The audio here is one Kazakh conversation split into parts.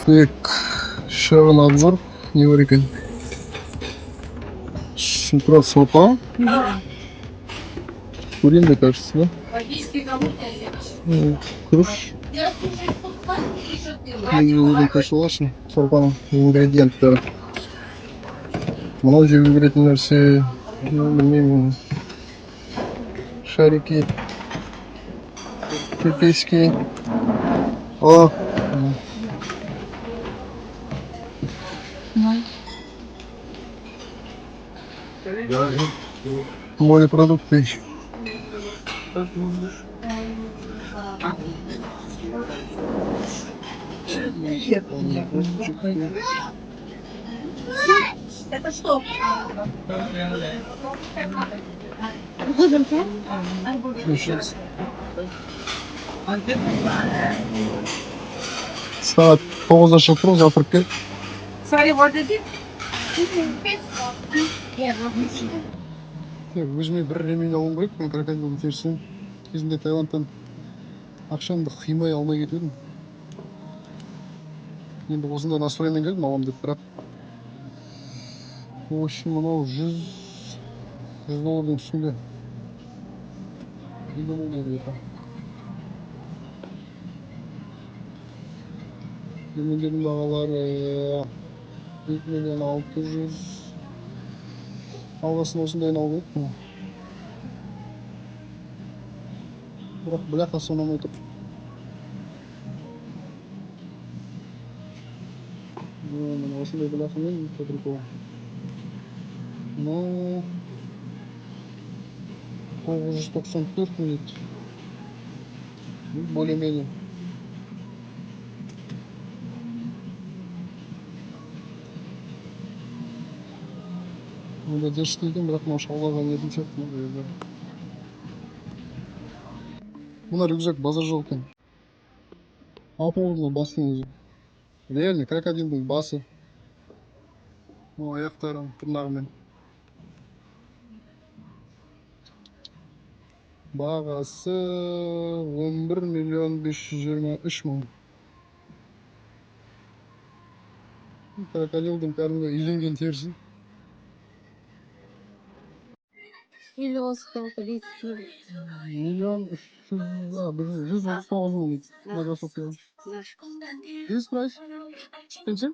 Так, шағын обзор не бар екен? Шынтыра сорпа. Куриный, кажется, да? Күріш. Өзің қосып аласың сорпаның ингредиенттері. Мынау жеуге беретін нәрсе, білмеймін, шарики, пепеськи. Морепродукты. Это что? Saat 9'da çıktım завтракка. Sorry, what did you? Өзіме бір ремень алуым керек, мен крокодилдің терісін. Кезінде Таиландтан ақшамды қимай алмай кетіп едім. Енді осында настроениемен келдім аламын деп, бірақ в общем мынау 100 доллардың үстінде. Ремендердің бағалары 2.600.000. Алғасын осындайын алу керек. Бірақ бляха ұнамай тұр. Мына осындай бляхамен по приколу. Мынау 994 мың дейді. Более-менее. Онда дешті екен, бірақ мынау шалбарға нетін сияқты. Мына рюкзак базар жоқ екен. 6 мың басының өзі. Реально крокодилдің басы. Аяқтарын тырнағымен. Бағасы 11.523.000. Крокодилдің кәдімгі үйленген терісі. Миллион сколько литров? 1.339 мың дейді. Microsoft. This price? Expensive?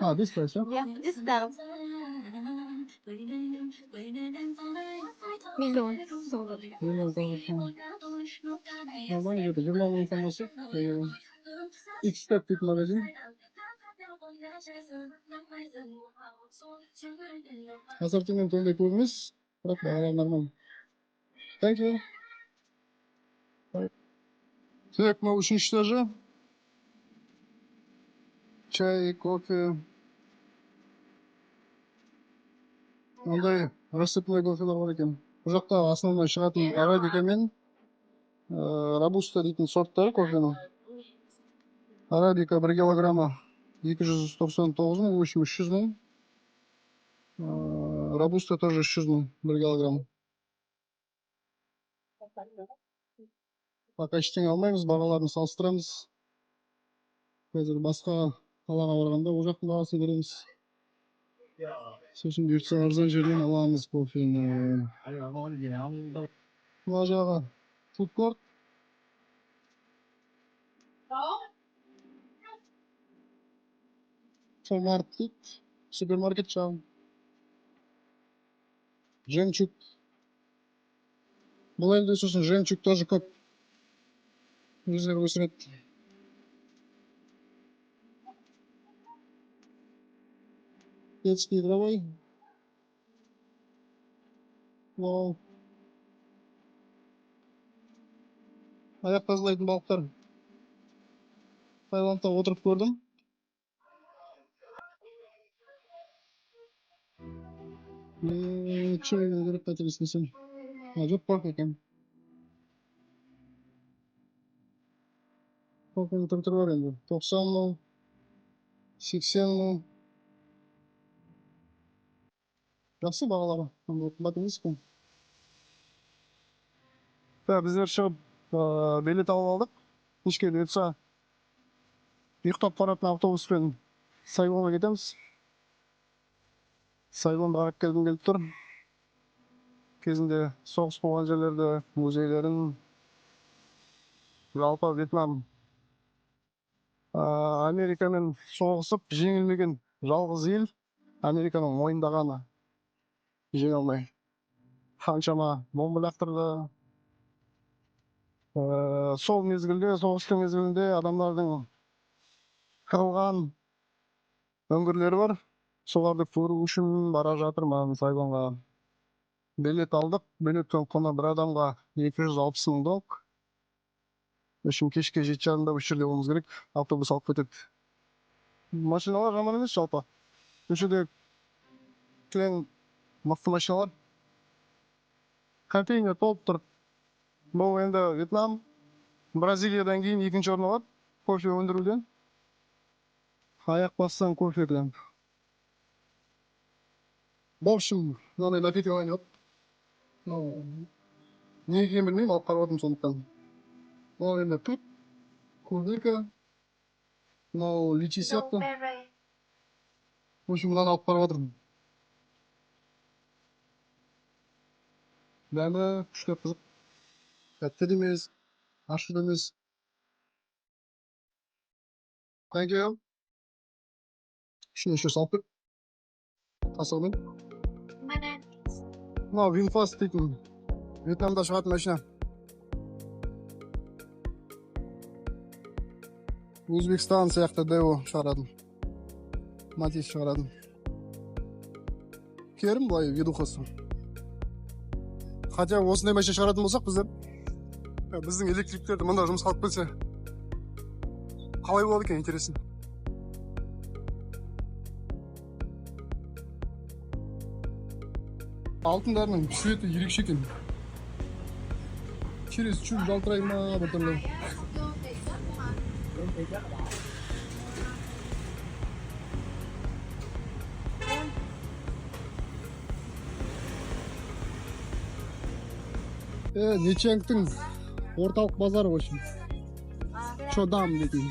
No, this This price, yeah? yeah, this down. Миллион долларов. Нормально где-то 20 мың шамасы. X-Tech дейді магазин. Ассортимент ондай көп емес, бірақ бағалары нормально. Thank you. Так, мынау үшінші этажы. Чай, кофе. Ондай рассыпной кофелар бар екен. Бұл жақта основной шығатын арабика мен робуста дейтін сорттары кофенің. Арабика 1 килограмма 299 мың, в общем 300 мың. Робуста тоже 300 мың 1 килограмм. Пока ештеңе алмаймыз, бағаларын салыстырамыз. Қазір басқа қалаға барғанда ол жақтың бағасын көреміз. Сосын бұйыртса арзан жерден аламыз кофені. Мына жағы фудкорт. Маркет, супермаркет жағы. Жемчуг. Бұл елде сосын жемчуг тоже көп. Өздері өсіреді. Детский игровой. Мынау аяқ тазалайтын балықтар. Таиландта отырып көрдім. Че керек қателеспесем. Жоқ кофе екен. Кофенің түрі бар енді. 90 мың, 80 мың. Жақсы бағалары. Қымбат емес екен. Біздер шығып билет алып алдық. Кешке бұйыртса ұйықтап баратын автобуспен Сайгонға кетеміз. Сайгонды қарап келгім келіп тұр. Кезінде соғыс болған жерлерді, музейлерін, жалпы Вьетнам Америкамен соғысып жеңілмеген жалғыз ел, Американың мойындағаны жеңе алмай. Қаншама бомба лақтырды. Сол мезгілде, соғыстың мезгілінде адамдардың қырылған өңірлері бар. Соларды көру үшін бара жатырмын Сайгонға. Билет алдық. Билеттің құны бір адамға 260 мың доллар. Үшін кешке 7:30-да осы жерде болуымыз керек. Автобус алып кетеді. Машиналар жаман емес жалпы. Осы жерде кілең мықты машиналар. Контейнер толып тұр. Бұл енді Вьетнам, Бразилиядан кейін екінші орын алады кофе өндіруден. Аяқ бассаң кофе білем. В общем, мынандай напиток алайын. Не екенін білмеймін, алып қарап отырмын сондықтан. Мынау енді тут, клубника, мынау личи сияқты. В общем, мынаны алып қарап отырмын. Дәмі күшті қызық. Тәтті де емес, ащы да емес. Thank you. Ішіне еще салып кет. Қасығымен. Мынау Винфаст дейтін Вьетнамда шығатын машина. Өзбекстан сияқты Део шығаратын. Матис шығаратын. Керім былай ведухасы. Хотя осындай машина шығаратын болсақ біздер, біздің электриктерді мұнда жұмысқа алып келсе, қалай болады екен, интересно. Алтындарының цветі ерекше екен. Через чуть жалтырай ма біртүрлі. Нечеңктің орталық базары очень. Чодам дейтін.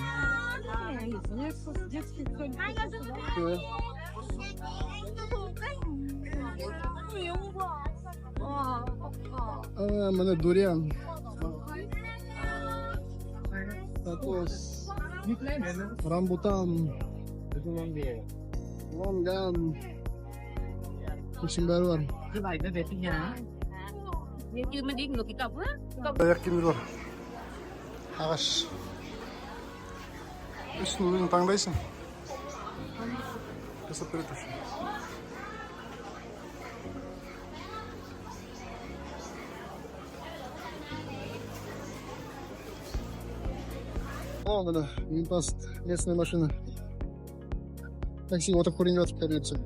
Міне дуриан. Татос. Рамбутан. Лонган. Үшін бәрі бар. Аяқ киімдер бар. Ағаш. Үстін өзің таңдайсың. Жасап береді. О, міне Винфаст, местная машина. Такси отырып көрейін деп жатыр кәдімгідей.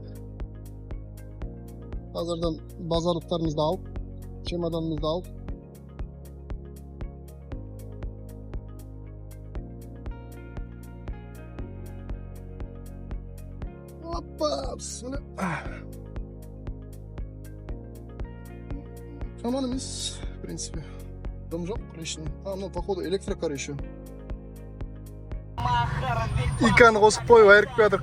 Қазірден базарлықтарымызды алып, чемоданымызды алып. Опа, міне. Жаман емес, в принципе. Дым жоқ, лично. Ну, походу, электрокар еще. Иканы қосып қойып айырып жатыр.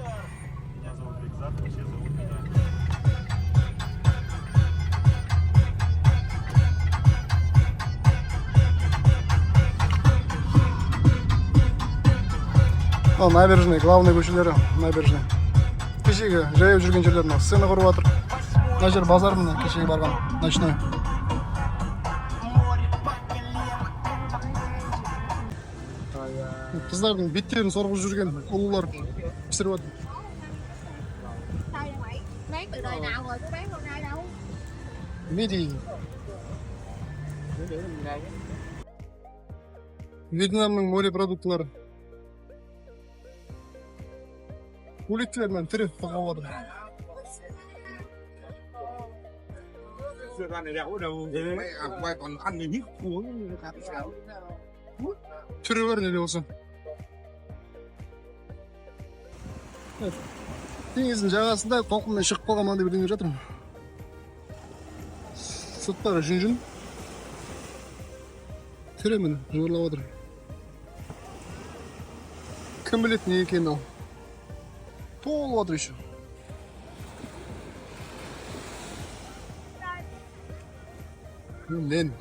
Набережный, главный көшелері, набережный. Кешегі жаяу жүрген жерлеріне сцена құрып жатыр. Мына жер базар міне, кешегі барған, ночной. Қыздардың беттерін сорғып жүрген ұлылар пісіріп жатыр. Меди. Вьетнамның морепродуктылары. Улиттілермен тірі қағап жатыр. Түрі бар неде болса. Теңіздің жағасында толқынмен шығып қалған маңдай бірдеңе жатырмын. Сырттары жүн-жүн. Тірі міне жыбырлап жатыр. Кім білет не екен ол. Толып жатыр еще. Мен.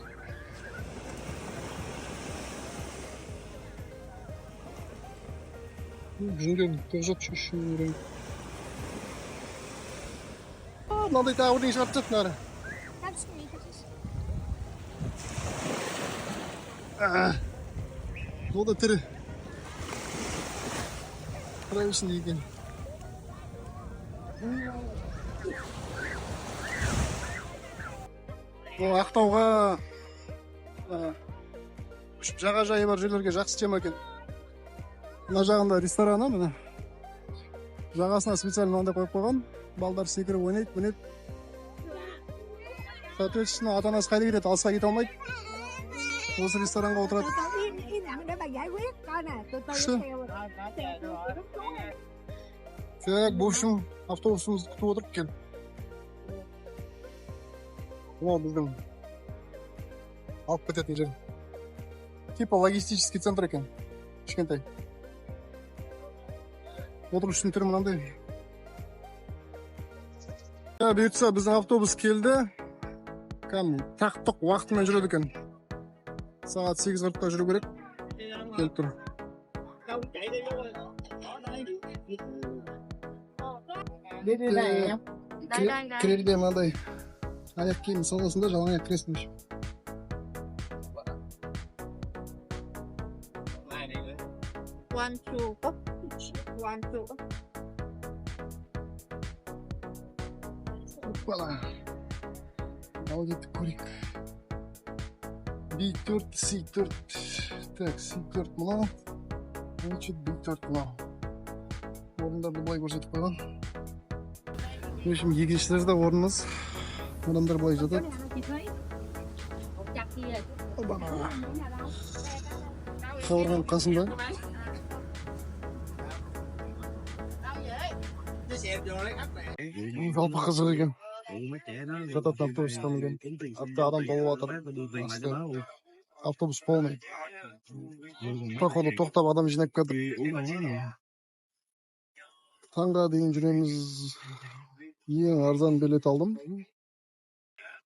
Жүнден көзет шешін. Мынандай тағы бірдеңе шығарып тастады мына. Ол да тірі. Құдай үшін екен. Ақтауға жағажайы бар жерлерге жақсы тема екен. Мына жағында рестораны, мына жағасына специально мынандай қойып қойған. Балдар секіріп ойнайды, мінеді. Соответственно, ата-анасы қайда кетеді, алысқа кете алмайды. Осы ресторанға отырады. Так, в общем, автобусымызды күтіп отырып кел. Ол біздің алып кететін жер. Типа логистический центр екен. Кішкентай. Отырыштың түрі мынандай. Бұйыртса біздің автобус келді. Тақ-тұқ уақытымен жүреді екен. Сағат 8:40-та жүру керек. Келіп тұр. Кірерде мынандай аяқ киім саласында жалаң аяқ кіресің. Опала. Аудиті көрейік. B4, C4. Так, C4 мынау. Значит, B4 мынау. Орындарды былай көрсетіп қойған. В общем, егештілерді орнымыз. Адамдар былай жатады. Қауырған қасында. Жалпы қызық екен. Жататын автобусқа мінген. Артта адам толып жатыр. Автобус полный. Походу тоқтап адам жинап кетіп. Таңға дейін жүреміз. Ең арзан билет алдым.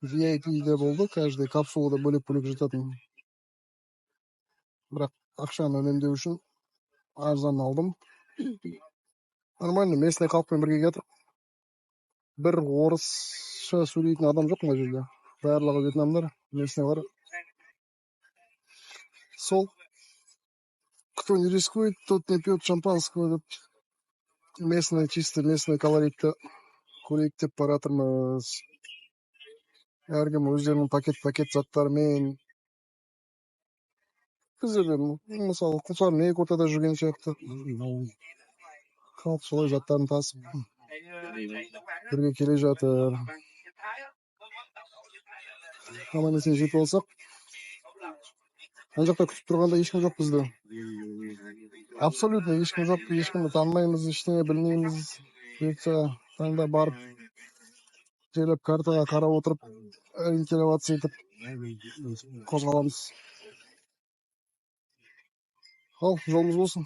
VIP-де болды. Каждый капсулада бөлек-бөлек жататын. Бірақ ақшаны үнемдеу үшін арзан алдым. Нормально, местный халықпен бірге кетіп. Бір орысша сөйлейтін адам жоқ мына жерде. Барлығы вьетнамдар, местныйлар. Сол. Кто не рискует, тот не пьет шампанского. Местный, чисто местный колоритті көрейік деп бара жатырмыз. Әркім өздерінің пакет заттарымен. Біздер мысалы құлсарын екі ортада жүрген сияқты. Халық солай заттарын тасып бірге келе жатыр. Аман есен жетіп алсақ. Ана жақта күтіп тұрғанда ешкім жоқ бізде. Абсолютно ешкім жоқ, ешкімді танымаймыз, ештеңе білмейміз. Бұйыртса таңда барып жайлап картаға қарап отырып ориентироваться етіп қозғаламыз. Ал, жолымыз болсын.